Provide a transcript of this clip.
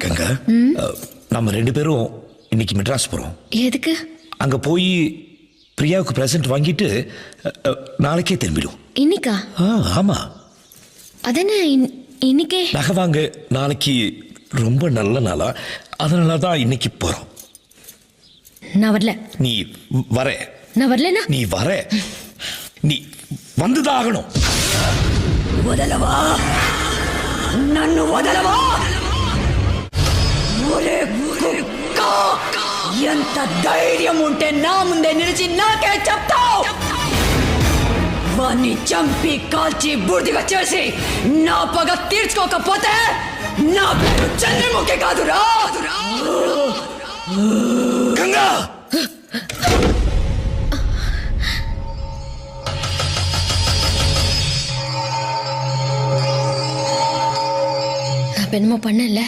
கங்கா, நம்ம 2 பேரும் இன்னைக்கு மெட்ராஸ் போறோம். எதுக்கு? அங்க போய் பிரியாவுக்கு பிரசன்ட் வாங்கிட்டு நாளைக்கே திரும்பிடும். இன்னைக்கா? ஆமா. அதென்ன இன்னைக்கே? நகை வாங்க நாளைக்கு ரொம்ப நல்ல நாளா, அதனால தான் இன்னைக்கு போறோம். நான் வரல. நீ வர. நான் வரலனா? நீ வர. நீ வந்துதான் ఆగணும். వదలవా? నన్ను వదలవా? ఒరే కుక్క, ఎంత ధైర్యం ఉంటే నా ముందే నిలిచి నాకే చెప్తావు? వాణ్ణి చంపి కాల్చి బూడిదగా చేసి నా పగ తీర్చుకోకపోతే నా పేరు చంద్రముఖి కాదురా. గంగా, நான் என்னமோ பண்ணல.